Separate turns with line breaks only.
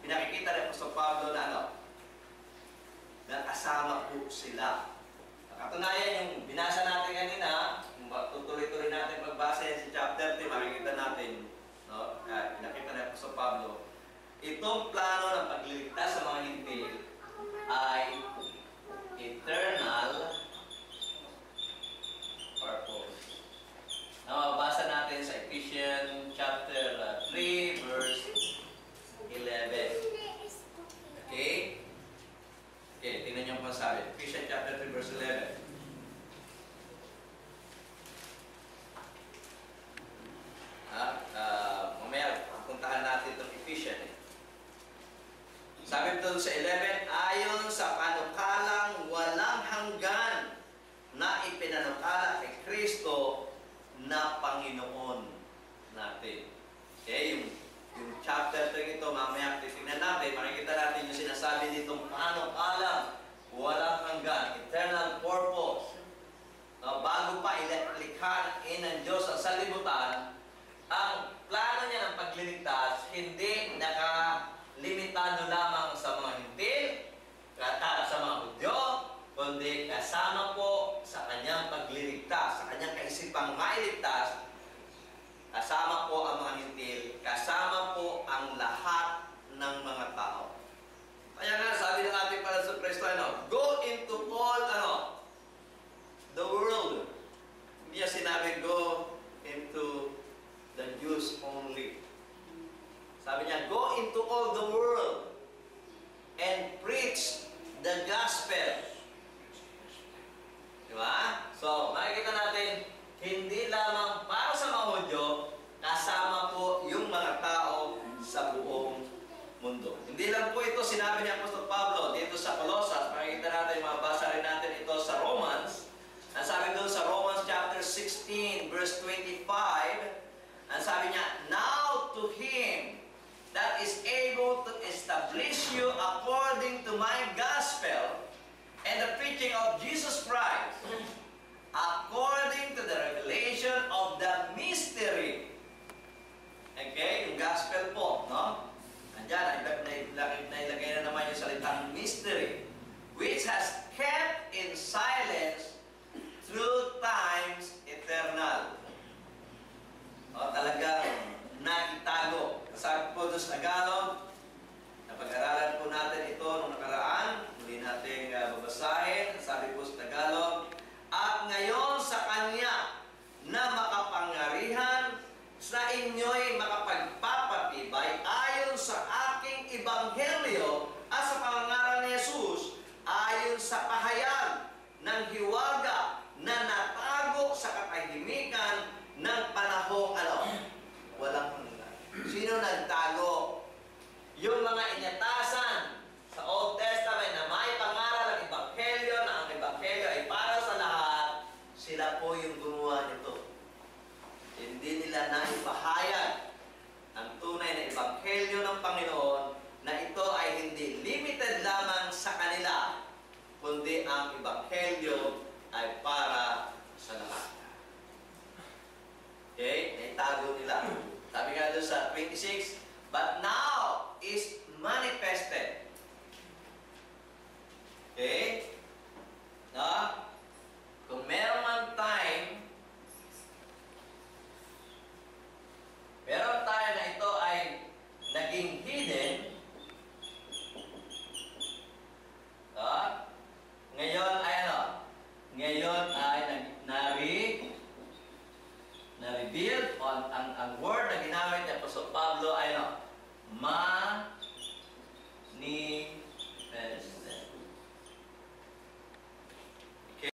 pinakikita ni Apostol Pablo na ano? Na kasama po sila. Katunayan, yung binasa natin kanina, tutuloy-tuloy natin pagbasa yan sa chapter 3, makikita natin, no? Pinakita ni Apostol Pablo, itong plano ng pagliligtas sa mga hintil ay eternal purpose. Mababasa natin sa Ephesians chapter 3, verse 11. Okay? Okay, tingnan niyo kung sabi. Ephesians chapter 3, verse 11. Mamaya, puntahan natin itong Ephesians. Sabi doon sa 11, ayon sa panukalang walang hanggan na ipinanukala kay Kristo na Panginoon natin. Okay, yung chapter 2 ito, mamaya titignan natin, makikita natin yung sinasabi ditong panukalang walang hanggan, eternal purpose. Bago pa ilikha ng Diyos ang salibutan, ang plano niya ng pagliligtas hindi nakalimitado lamang sa mga hintil, sa mga Hudyo, kundi kasama po sa kanyang pagliligtas, sa kanyang kaisipang mailigtas, kasama po ang mga hintil, kasama po ang lahat ng mga tao. Kaya nga, sabi ng ating Panginoon Kristo, go into all, the world. Hindi niya sinabi, go into the Jews only. Sabi niya, go into all the world and preach the gospel. Diba? So, makikita natin, hindi lamang para sa mga Hudyo, kasama po yung mga tao sa buong mundo. Hindi lang po ito sinabi ni Apostol Pablo dito sa Colossus. Makikita natin, mabasa rin natin ito sa Romans. Ang sabi doon sa Romans chapter 16, verse 25, ang sabi niya, now to Him that is able to establish you according to my gospel and the preaching of Jesus Christ, according to the revelation of the mystery. Okay? Yung gospel po, no? Andyan, nailagay na naman yung salitang mystery, which has kept in silence through times eternal. O, talagang naitago. Sabi po doon sa Tagalog, napag-aralan po natin ito nung nakaraan, muli natin babasahin. Sabi po sa Tagalog, at ngayon sa Kanya na makapangyarihan sa inyo'y makapagpapatibay ayon sa aking ebanghelyo at sa pangaral ni Jesus, ayon sa pahayag ng hiwaga na natago sa katahimikan ng panahong walang hanggan. Sino nagtago? Yung mga inyatasan sa Old Testament na may pangaral ng ebanghelyo, na ang ebanghelyo ay para sa lahat, sila po yung gumawa nito. Hindi nila naipahayag ang tunay na ebanghelyo ng Panginoon na ito ay hindi limited lamang sa kanila, kundi ang ebanghelyo ay para sa lahat. Okay? Naitago nila. Sabi nga doon sa 26, but now is manifested. Okay? No? Kung meron man time, meron tayo na ito ay naging hidden. No? Ngayon ay Ngayon ay na-revealed on ang